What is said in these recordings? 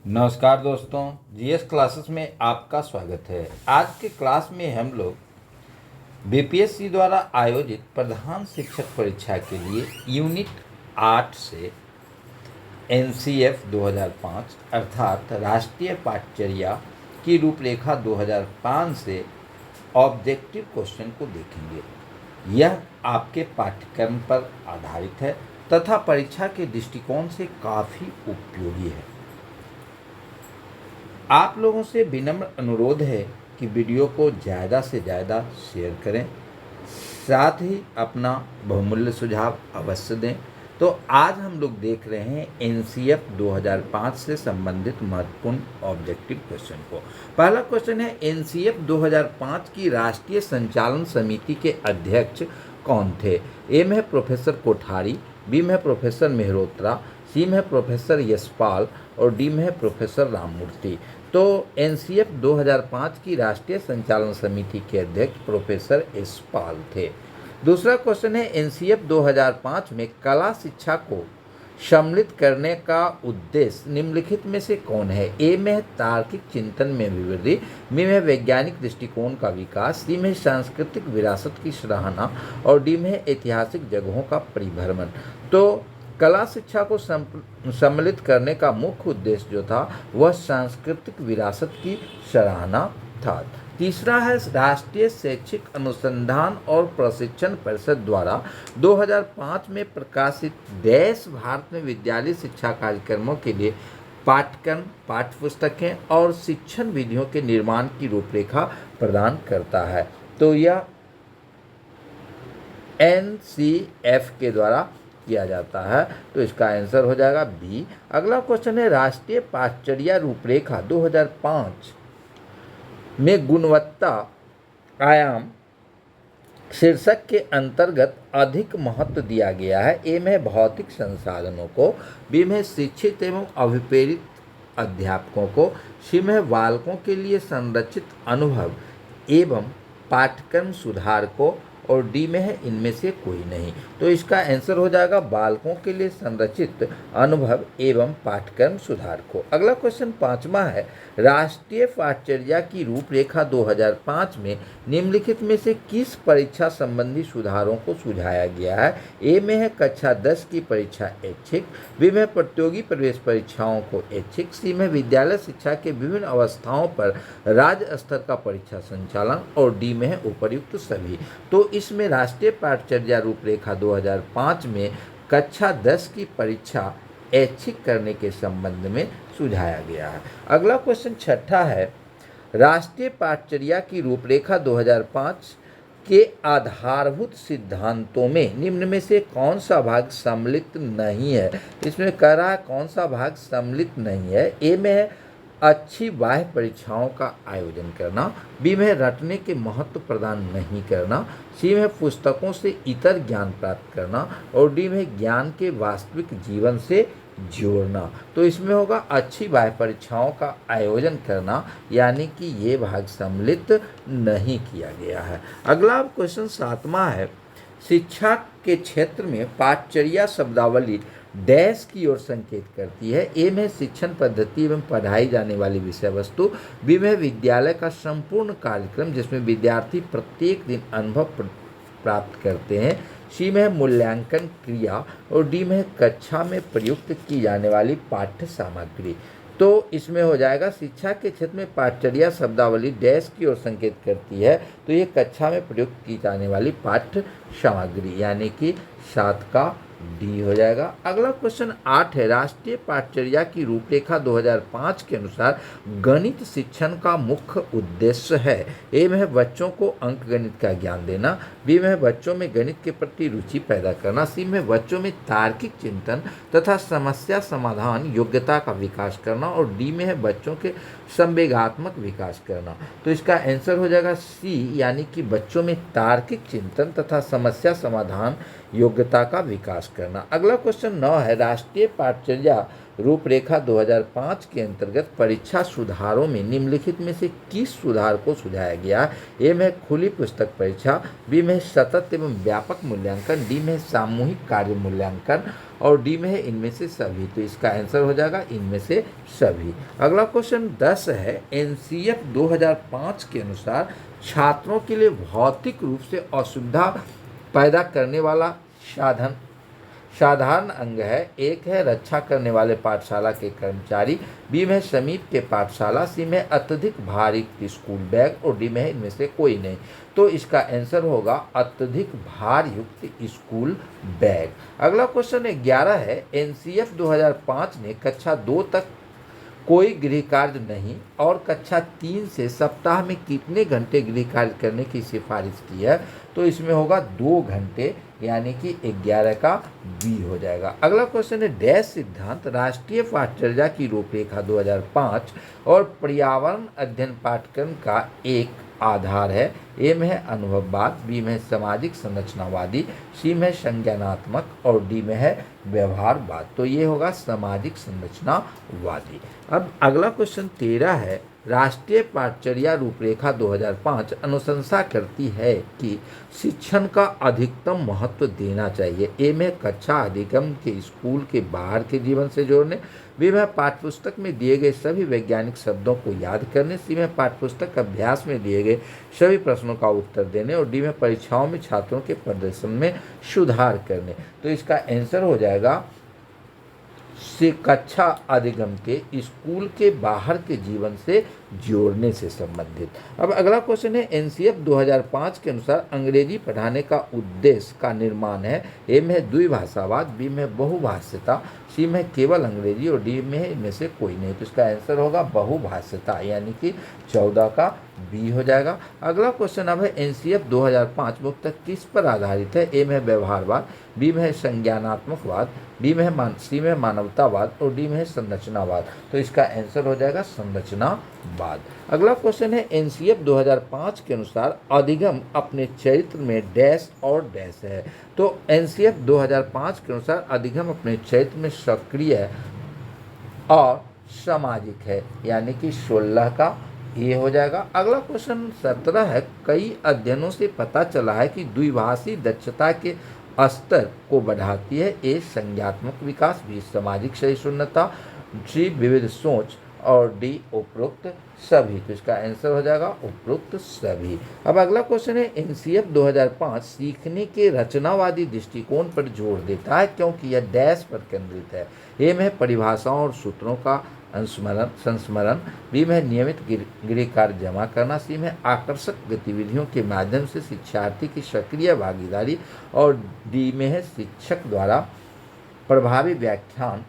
नमस्कार दोस्तों, GS classes में आपका स्वागत है। आज के क्लास में हम लोग बीपीएससी द्वारा आयोजित प्रधान शिक्षक परीक्षा के लिए यूनिट 8 से एनसीएफ 2005 अर्थात राष्ट्रीय पाठचर्या की रूपरेखा 2005 से ऑब्जेक्टिव क्वेश्चन को देखेंगे। यह आपके पाठ्यक्रम पर आधारित है तथा परीक्षा के दृष्टिकोण से काफ़ी उपयोगी है। आप लोगों से विनम्र अनुरोध है कि वीडियो को ज़्यादा से ज़्यादा शेयर करें, साथ ही अपना बहुमूल्य सुझाव अवश्य दें। तो आज हम लोग देख रहे हैं एनसीएफ 2005 से संबंधित महत्वपूर्ण ऑब्जेक्टिव क्वेश्चन को। पहला क्वेश्चन है, एनसीएफ 2005 की राष्ट्रीय संचालन समिति के अध्यक्ष कौन थे? ए में है प्रोफेसर कोठारी, बी में है प्रोफेसर मेहरोत्रा, सी में है प्रोफेसर यशपाल और डी में है प्रोफेसर राममूर्ति। तो एनसीएफ 2005 की राष्ट्रीय संचालन समिति के अध्यक्ष प्रोफेसर यशपाल थे। दूसरा क्वेश्चन है, एनसीएफ 2005 में कला शिक्षा को सम्मिलित करने का उद्देश्य निम्नलिखित में से कौन है? ए में है तार्किक चिंतन में वृद्धि, बी में है वैज्ञानिक दृष्टिकोण का विकास, सी में है सांस्कृतिक विरासत की सराहना और डी में है ऐतिहासिक जगहों का परिभ्रमण। तो कला शिक्षा को सम्मिलित करने का मुख्य उद्देश्य जो था वह सांस्कृतिक विरासत की सराहना था। तीसरा है, राष्ट्रीय शैक्षिक अनुसंधान और प्रशिक्षण परिषद द्वारा 2005 में प्रकाशित देश भारत में विद्यालय शिक्षा कार्यक्रमों के लिए पाठ्यक्रम, पाठ्यपुस्तकें और शिक्षण विधियों के निर्माण की रूपरेखा प्रदान करता है। तो यह एनसीएफ के द्वारा किया जाता है। तो इसका आंसर हो जाएगा बी। अगला क्वेश्चन है, राष्ट्रीय पाठचर्या रूपरेखा 2005 में गुणवत्ता आयाम शीर्षक के अंतर्गत अधिक महत्व दिया गया है। ए में भौतिक संसाधनों को, बी में शिक्षित एवं अभिप्रेरित अध्यापकों को, सी में बालकों के लिए संरचित अनुभव एवं पाठ्यक्रम सुधार को और डी में है इनमें से कोई नहीं। तो इसका आंसर हो जाएगा बालकों के लिए संरचित अनुभव एवं पाठ्यक्रम सुधार को। अगला क्वेश्चन पांचवा है, राष्ट्रीय पाठचर्या की रूपरेखा 2005 में निम्नलिखित में से किस परीक्षा संबंधी सुधारों को सुझाया गया है? ए में है कक्षा 10 की परीक्षा ऐच्छिक, बी में प्रतियोगी प्रवेश परीक्षाओं को ऐच्छिक, सी में विद्यालय शिक्षा के विभिन्न अवस्थाओं पर राज्य स्तर का परीक्षा संचालन और डी में है उपर्युक्त सभी। तो इसमें राष्ट्रीय पाठचर्या रूपरेखा 2005 में कक्षा 10 की परीक्षा ऐच्छिक करने के संबंध में सुझाया गया है। अगला क्वेश्चन छठा है, राष्ट्रीय पाठचर्या की रूपरेखा 2005 के आधारभूत सिद्धांतों में निम्न में से कौन सा भाग सम्मिलित नहीं है? इसमें कह रहा है कौन सा भाग सम्मिलित नहीं है। ए में है अच्छी बाह्य परीक्षाओं का आयोजन करना, बी में रटने के महत्व प्रदान नहीं करना, सी में पुस्तकों से इतर ज्ञान प्राप्त करना और डी में ज्ञान के वास्तविक जीवन से जोड़ना। तो इसमें होगा अच्छी बाह्य परीक्षाओं का आयोजन करना, यानी कि ये भाग सम्मिलित नहीं किया गया है। अगला क्वेश्चन सातवां है, शिक्षा के क्षेत्र में पाठचर्या शब्दावली डैश की ओर संकेत करती है। ए में शिक्षण पद्धति एवं पढ़ाई जाने वाली विषय वस्तु, बी में विद्यालय का संपूर्ण कार्यक्रम जिसमें विद्यार्थी प्रत्येक दिन अनुभव प्राप्त करते हैं, सी में मूल्यांकन क्रिया और डी में कक्षा में प्रयुक्त की जाने वाली पाठ्य सामग्री। तो इसमें हो जाएगा शिक्षा के क्षेत्र में पाठचर्या शब्दावली डैश की ओर संकेत करती है, तो ये कक्षा में प्रयुक्त की जाने वाली पाठ्य सामग्री यानी कि 7 का डी हो जाएगा। अगला क्वेश्चन 8 है, राष्ट्रीय पाठचर्या की रूपरेखा 2005 के अनुसार गणित शिक्षण का मुख्य उद्देश्य है। ए में बच्चों को अंक गणित का ज्ञान देना, बी में बच्चों में गणित के प्रति रुचि पैदा करना, सी में बच्चों में तार्किक चिंतन तथा समस्या समाधान योग्यता का विकास करना और डी में है बच्चों के संवेगात्मक विकास करना। तो इसका आंसर हो जाएगा सी, यानी कि बच्चों में तार्किक चिंतन तथा समस्या समाधान योग्यता का विकास पास करना। अगला क्वेश्चन 9 है, राष्ट्रीय पाठचर्या रूपरेखा 2005 के अंतर्गत परीक्षा सुधारों में निम्नलिखित में से किस सुधार को सुझाया गया? ए में खुली पुस्तक परीक्षा, बी में सतत एवं व्यापक मूल्यांकन, डी में सामूहिक कार्य मूल्यांकन और डी में है इनमें से सभी। तो इसका आंसर हो जाएगा इनमें से सभी। अगला क्वेश्चन 10 है, एनसीएफ 2005 के अनुसार छात्रों के लिए भौतिक रूप से असुविधा पैदा करने वाला साधारण अंग है। एक है रक्षा करने वाले पाठशाला के कर्मचारी, बी में समीप के पाठशाला, सी में अत्यधिक भारी स्कूल बैग और डी में है इनमें से कोई नहीं। तो इसका आंसर होगा अत्यधिक भार युक्त स्कूल बैग। अगला क्वेश्चन 11 है, एनसीएफ 2005 ने कक्षा 2 तक कोई गृह कार्य नहीं और कक्षा 3 से सप्ताह में कितने घंटे गृह कार्य करने की सिफारिश की है? तो इसमें होगा 2 घंटे, यानी कि 11 का बी हो जाएगा। अगला क्वेश्चन है, डैश सिद्धांत राष्ट्रीय पाठचर्या की रूपरेखा 2005 और पर्यावरण अध्ययन पाठ्यक्रम का एक आधार है। ए में है अनुभववाद, बी में है सामाजिक संरचनावादी, सी में संज्ञानात्मक और डी में है व्यवहारवाद। तो ये होगा सामाजिक संरचनावादी। अब अगला क्वेश्चन 13 है, राष्ट्रीय पाठचर्या रूपरेखा 2005 अनुशंसा करती है कि शिक्षण का अधिकतम महत्व देना चाहिए। ए में कक्षा अधिगम के स्कूल के बाहर के जीवन से जोड़ने, बी में पाठ्यपुस्तक में दिए गए सभी वैज्ञानिक शब्दों को याद करने, सी में पाठ्यपुस्तक अभ्यास में दिए गए सभी प्रश्नों का उत्तर देने और डी में परीक्षाओं में छात्रों के प्रदर्शन में सुधार करने। तो इसका आंसर हो जाएगा से कक्षा अधिगम के स्कूल के बाहर के जीवन से जोड़ने से संबंधित। अब अगला क्वेश्चन है, एनसीएफ 2005 के अनुसार अंग्रेजी पढ़ाने का उद्देश्य का निर्माण है। ए में है द्विभाषावाद, बी में बहुभाषिता, सी में केवल अंग्रेजी और डी में है इनमें से कोई नहीं। तो इसका आंसर होगा बहुभाषिता, यानी कि 14 का बी हो जाएगा। अगला क्वेश्चन अब है, एनसीएफ 2005 मुख्यतः किस पर आधारित है? ए में है व्यवहारवाद, बी में है संज्ञानात्मकवाद, डी में है सी में मानवतावाद और डी में है संरचनावाद। तो इसका आंसर हो जाएगा संरचनावाद। अगला क्वेश्चन है, एनसीएफ 2005 के अनुसार अधिगम अपने चरित्र में डैश और डैश है। तो एनसीएफ 2005 के अनुसार अधिगम अपने चरित्र में सक्रिय और सामाजिक है, यानी कि 16 का ये हो जाएगा। अगला क्वेश्चन 17 है, कई अध्ययनों से पता चला है कि द्विभाषी दक्षता के स्तर को बढ़ाती है। ए संज्ञात्मक विकास, बी सामाजिक सहिष्णुता, सी विविध सोच और डी उपरोक्त सभी। तो इसका आंसर हो जाएगा उपरोक्त सभी। अब अगला क्वेश्चन है, एनसीएफ 2005 सीखने के रचनावादी दृष्टिकोण पर जोर देता है क्योंकि यह डैश पर केंद्रित है। ए में परिभाषाओं और सूत्रों का संस्मरण, बी में नियमित गृह कार्य जमा करना, सी में आकर्षक गतिविधियों के माध्यम से शिक्षार्थी की सक्रिय भागीदारी और डी में है शिक्षक द्वारा प्रभावी व्याख्यान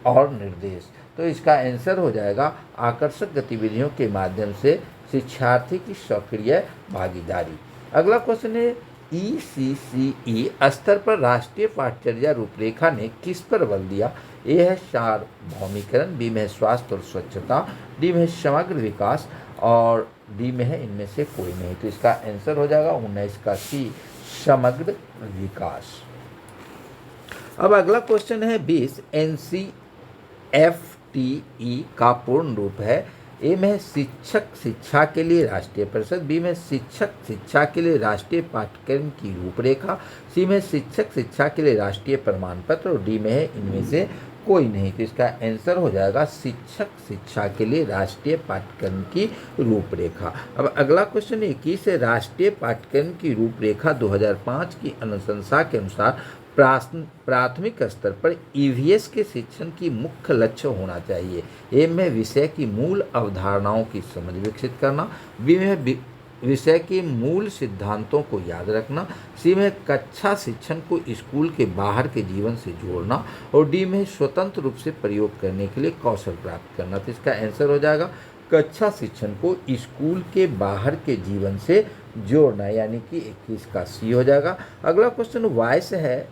और निर्देश। तो इसका आंसर हो जाएगा आकर्षक गतिविधियों के माध्यम से शिक्षार्थी की सक्रिय भागीदारी। अगला क्वेश्चन है, ECCE स्तर पर राष्ट्रीय पाठचर्या रूपरेखा ने किस पर बल दिया? ए है सार्वभौमिकरण, बी में है स्वास्थ्य और स्वच्छता, डी में है समग्र विकास और डी में है इनमें से कोई नहीं। तो इसका आंसर हो जाएगा 19 का सी समग्र विकास। अब अगला क्वेश्चन है 20, NCFTE का पूर्ण रूप है। ए में शिक्षक शिक्षा के लिए राष्ट्रीय परिषद, बी में शिक्षक शिक्षा के लिए राष्ट्रीय पाठ्यक्रम की रूपरेखा, सी में शिक्षक शिक्षा के लिए राष्ट्रीय प्रमाण पत्र और डी में है इनमें से कोई नहीं। तो इसका आंसर हो जाएगा शिक्षक शिक्षा के लिए राष्ट्रीय पाठ्यक्रम की रूपरेखा। अब अगला क्वेश्चन 21 है, राष्ट्रीय पाठ्यक्रम की रूपरेखा 2005 की अनुशंसा के अनुसार प्राथमिक स्तर पर ईवीएस के शिक्षण की मुख्य लक्ष्य होना चाहिए। ए में विषय की मूल अवधारणाओं की समझ विकसित करना, बी में विषय के मूल सिद्धांतों को याद रखना, सी में कक्षा शिक्षण को स्कूल के बाहर के जीवन से जोड़ना और डी में स्वतंत्र रूप से प्रयोग करने के लिए कौशल प्राप्त करना। तो इसका आंसर हो जाएगा कक्षा शिक्षण को स्कूल के बाहर के जीवन से जोड़ना, यानी कि 21 का सी हो जाएगा। अगला क्वेश्चन 22 है,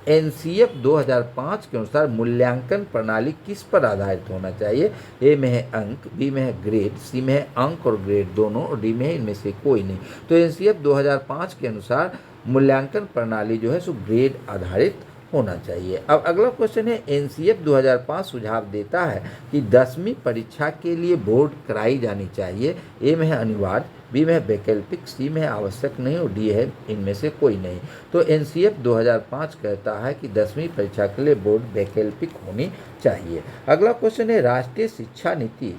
एनसीएफ 2005 के अनुसार मूल्यांकन प्रणाली किस पर आधारित होना चाहिए? ए में है अंक, बी में है ग्रेड, सी में है अंक और ग्रेड दोनों और डी में है इनमें से कोई नहीं। तो एनसीएफ 2005 के अनुसार मूल्यांकन प्रणाली जो है सो ग्रेड आधारित होना चाहिए। अब अगला क्वेश्चन है, एनसीएफ 2005 सुझाव देता है कि 10वीं परीक्षा के लिए बोर्ड कराई जानी चाहिए। ए में है अनिवार्य, बी में है वैकल्पिक, सी में है आवश्यक नहीं और डी है इनमें से कोई नहीं। तो एनसीएफ 2005 कहता है कि 10वीं परीक्षा के लिए बोर्ड वैकल्पिक होनी चाहिए। अगला क्वेश्चन है, राष्ट्रीय शिक्षा नीति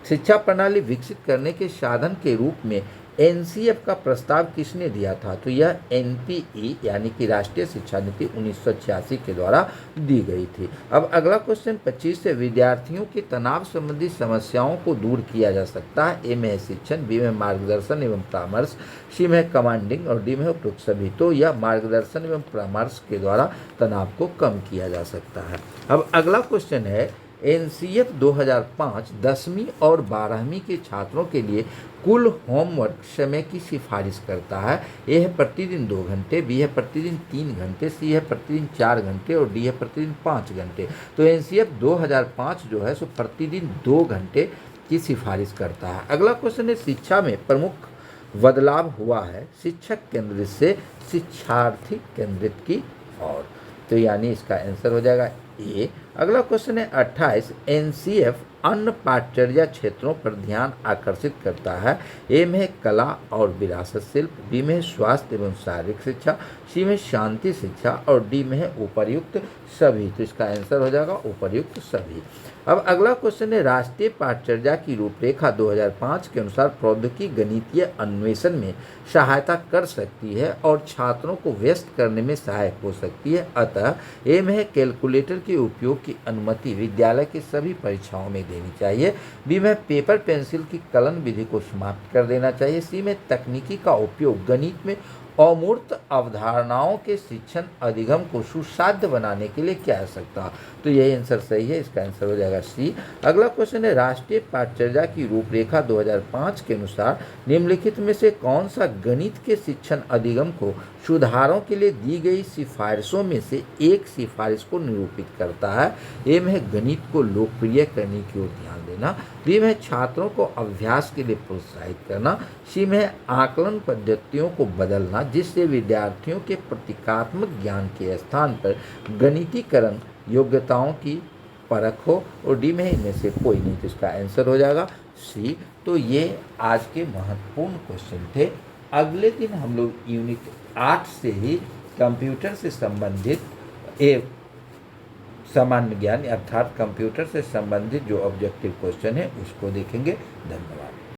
शिक्षा प्रणाली विकसित करने के साधन के रूप में एनसीएफ का प्रस्ताव किसने दिया था? तो यह एनपीई यानी कि राष्ट्रीय शिक्षा नीति 1986 के द्वारा दी गई थी। अब अगला क्वेश्चन 25 से, विद्यार्थियों की तनाव संबंधी समस्याओं को दूर किया जा सकता है। ए में है शिक्षण, बी में मार्गदर्शन एवं परामर्श, सी में है कमांडिंग और डी में है उपयुक्त सभी। तो यह मार्गदर्शन एवं परामर्श के द्वारा तनाव को कम किया जा सकता है। अब अगला क्वेश्चन है, एनसीएफ 2005 10वीं और 12वीं के छात्रों के लिए कुल होमवर्क समय की सिफारिश करता है। ए है प्रतिदिन 2 घंटे, बी है प्रतिदिन 3 घंटे, सी है प्रतिदिन 4 घंटे और डी है प्रतिदिन 5 घंटे। तो एनसीएफ 2005 जो है सो प्रतिदिन 2 घंटे की सिफारिश करता है। अगला क्वेश्चन है, शिक्षा में प्रमुख बदलाव हुआ है शिक्षक केंद्रित से शिक्षार्थी केंद्रित की ओर। तो यानी इसका आंसर हो जाएगा ए। अगला क्वेश्चन है 28, एनसीएफ अन्य पाठचर्या क्षेत्रों पर ध्यान आकर्षित करता है। ए में है कला और विरासत शिल्प, बी में है स्वास्थ्य एवं शारीरिक शिक्षा, सी में शांति शिक्षा और डी में है उपर्युक्त सभी। तो इसका आंसर हो जाएगा उपर्युक्त सभी। अब अगला क्वेश्चन है, राष्ट्रीय पाठचर्या की रूपरेखा 2005 के अनुसार प्रौद्योगिकी गणितीय अन्वेषण में सहायता कर सकती है और छात्रों को व्यस्त करने में सहायक हो सकती है। अतः ए में है कैलकुलेटर के उपयोग की अनुमति विद्यालय की सभी परीक्षाओं में देनी चाहिए, बी में पेपर पेंसिल की कलन विधि को समाप्त कर देना चाहिए, सी में तकनीकी का उपयोग गणित में अमूर्त अवधारणाओं के शिक्षण अधिगम को सुसाध्य बनाने के लिए किया जा सकता। तो यही आंसर सही है, इसका आंसर हो जाएगा सी। अगला क्वेश्चन है, राष्ट्रीय पाठचर्या की रूपरेखा 2005 के अनुसार निम्नलिखित में से कौन सा गणित के शिक्षण अधिगम को सुधारों के लिए दी गई सिफारिशों में से एक सिफारिश को निरूपित करता है? ए में है गणित को लोकप्रिय करने की ओर ध्यान देना, बी में छात्रों को अभ्यास के लिए प्रोत्साहित करना, सी में आकलन पद्धतियों को बदलना जिससे विद्यार्थियों के प्रतीकात्मक ज्ञान के स्थान पर गणितीकरण योग्यताओं की परख हो और डी में इनमें से कोई नहीं। तो इसका आंसर हो जाएगा सी। तो ये आज के महत्वपूर्ण क्वेश्चन थे। अगले दिन हम लोग यूनिट 8 से ही कंप्यूटर से संबंधित सामान्य ज्ञान अर्थात कंप्यूटर से संबंधित जो ऑब्जेक्टिव क्वेश्चन है उसको देखेंगे। धन्यवाद।